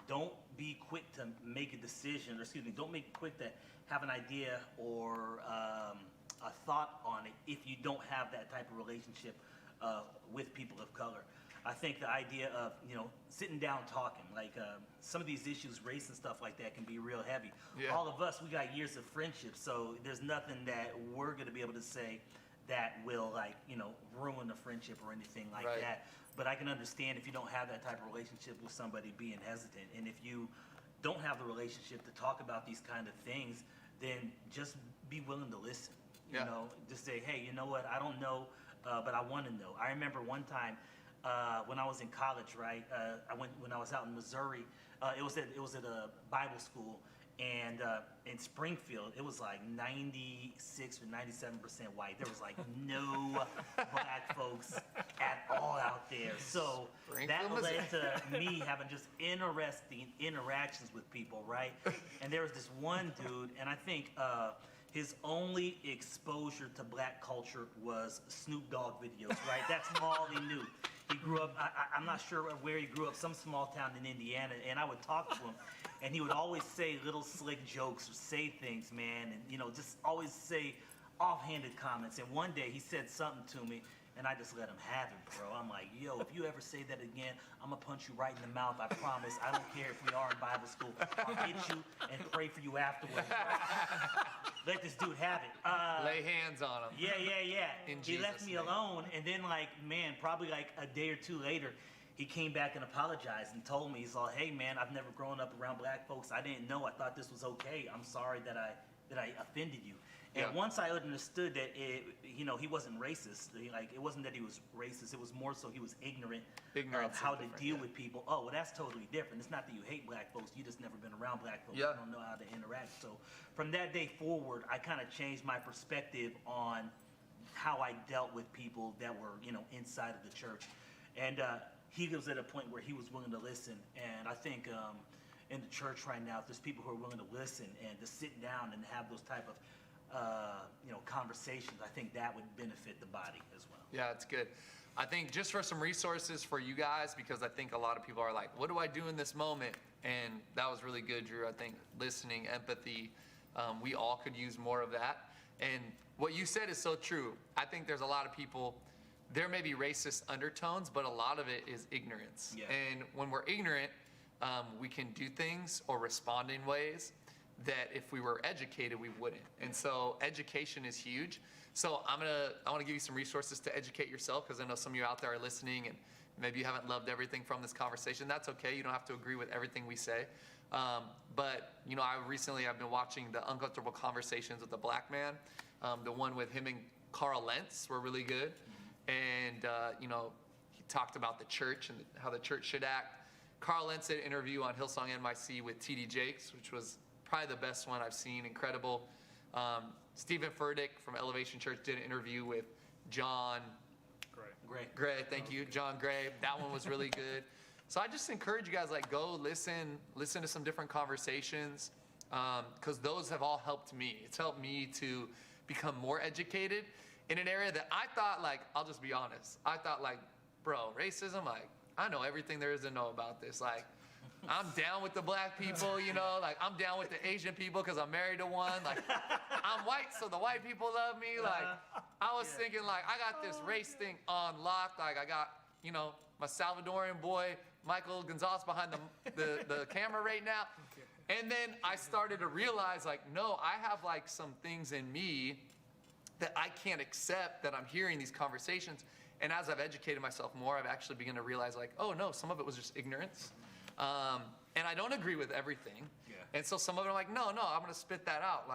don't be quick to make a decision, don't make it quick to have an idea or a thought on it if you don't have that type of relationship with people of color. I think the idea of, sitting down talking, like some of these issues, race and stuff like that, can be real heavy. Yeah. All of us, we got years of friendship, so there's nothing that we're going to be able to say that will, ruin the friendship or anything like Right. that. But I can understand if you don't have that type of relationship with somebody being hesitant. And if you don't have the relationship to talk about these kind of things, then just be willing to listen. Yeah. Just say, hey, you know what, I don't know, but I want to know. I remember one time when I was in college, right? When I was out in Missouri. It was at a Bible school, and in Springfield, it was like 96 or 97% white. There was like no black folks at all out there. So that Springfield, led to me having just interesting interactions with people, right? And there was this one dude, and I think his only exposure to black culture was Snoop Dogg videos, right? That's all he knew. He grew up, I'm not sure where he grew up, some small town in Indiana, and I would talk to him, and he would always say little slick jokes or say things, man, and just always say offhanded comments. And one day he said something to me, and I just let him have it, bro. I'm like, yo, if you ever say that again, I'm gonna punch you right in the mouth, I promise. I don't care if we are in Bible school. I'll hit you and pray for you afterwards. Let this dude have it. Lay hands on him. Yeah. In He left Jesus' me name. alone, and then probably like a day or two later, he came back and apologized and told me, he's like, hey man, I've never grown up around black folks. I didn't know. I thought this was okay. I'm sorry that I offended you. And Yeah. once I understood that he wasn't racist, it wasn't that he was racist. It was more so he was ignorant Ignorance of how is to different, deal yeah. with people. Oh, well, that's totally different. It's not that you hate black folks. You just never been around black folks. Yeah. You don't know how to interact. So from that day forward, I kind of changed my perspective on how I dealt with people that were, inside of the church. And he was at a point where he was willing to listen. And I think in the church right now, if there's people who are willing to listen and to sit down and have those type of conversations, I think that would benefit the body as well. Yeah, it's good. I think just for some resources for you guys, because I think a lot of people are like, what do I do in this moment? And that was really good, Drew. I think listening, empathy, we all could use more of that. And what you said is so true. I think there's a lot of people, there may be racist undertones, but a lot of it is ignorance. Yeah. And when we're ignorant, we can do things or respond in ways that if we were educated, we wouldn't. And so education is huge. So I want to give you some resources to educate yourself, because I know some of you out there are listening and maybe you haven't loved everything from this conversation. That's okay. You don't have to agree with everything we say. But I've been watching the Uncomfortable Conversations with the Black Man. The one with him and Carl Lentz were really good. And, he talked about the church and how the church should act. Carl Lentz did an interview on Hillsong NYC with T.D. Jakes, which was probably the best one I've seen. Incredible. Stephen Furtick from Elevation Church did an interview with John Great. Gray. Thank you, John Gray. That one was really good. So I just encourage you guys, go listen to some different conversations, because those have all helped me. It's helped me to become more educated in an area that I thought, I'll just be honest. I thought, bro, racism, I know everything there is to know about this. I'm down with the black people, I'm down with the Asian people because I'm married to one. I'm white, so the white people love me. I was thinking, I got this race thing on lock. I got, my Salvadorian boy, Michael Gonzalez, behind the camera right now. And then I started to realize, no, I have, some things in me that I can't accept, that I'm hearing these conversations. And as I've educated myself more, I've actually begun to realize, oh, no, some of it was just ignorance. And I don't agree with everything. Yeah. And so some of it I'm like, no, I'm going to spit that out.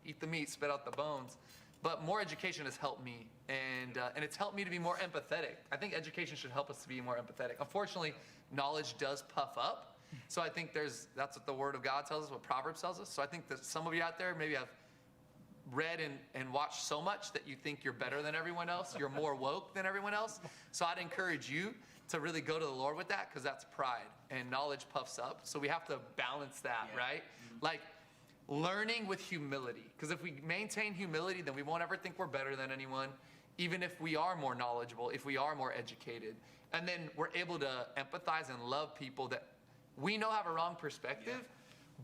Eat the meat, spit out the bones. But more education has helped me. And it's helped me to be more empathetic. I think education should help us to be more empathetic. Unfortunately, knowledge does puff up. So I think that's what the Word of God tells us, what Proverbs tells us. So I think that some of you out there maybe have read and watched so much that you think you're better than everyone else. You're more woke than everyone else. So I'd encourage you to really go to the Lord with that, because that's pride, and knowledge puffs up. So we have to balance that, Yeah. right? Learning with humility. Because if we maintain humility, then we won't ever think we're better than anyone, even if we are more knowledgeable, if we are more educated. And then we're able to empathize and love people that we know have a wrong perspective,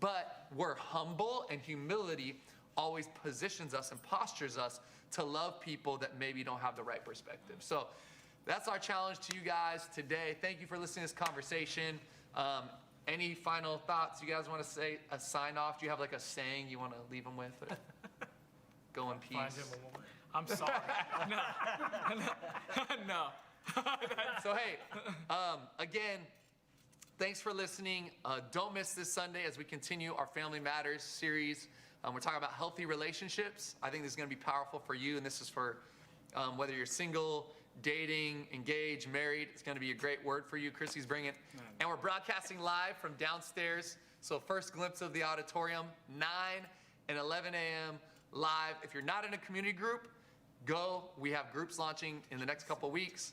but we're humble, and humility always positions us and postures us to love people that maybe don't have the right perspective. So that's our challenge to you guys today. Thank you for listening to this conversation. Any final thoughts you guys want to say? A sign off? Do you have like a saying you want to leave them with? Go in Find peace. him a woman. I'm sorry. No. So hey, again, thanks for listening. Don't miss this Sunday as we continue our Family Matters series. We're talking about healthy relationships. I think this is going to be powerful for you, and this is for whether you're single, dating, engaged, married. It's going to be a great word for you. Chrissy's bringing it. And we're broadcasting live from downstairs. So first glimpse of the auditorium, 9 and 11 a.m. live. If you're not in a community group, go. We have groups launching in the next couple weeks.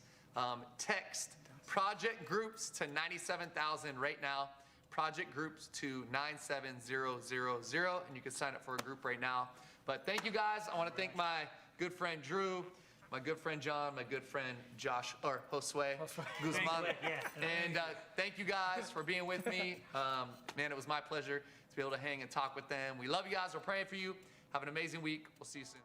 Text project groups to 97,000 right now. Project groups to 97000, and you can sign up for a group right now. But thank you guys. I want to thank my good friend Drew, my good friend John, my good friend Josh, or Josue Guzman. Yeah. And thank you guys for being with me. Man, it was my pleasure to be able to hang and talk with them. We love you guys. We're praying for you. Have an amazing week. We'll see you soon.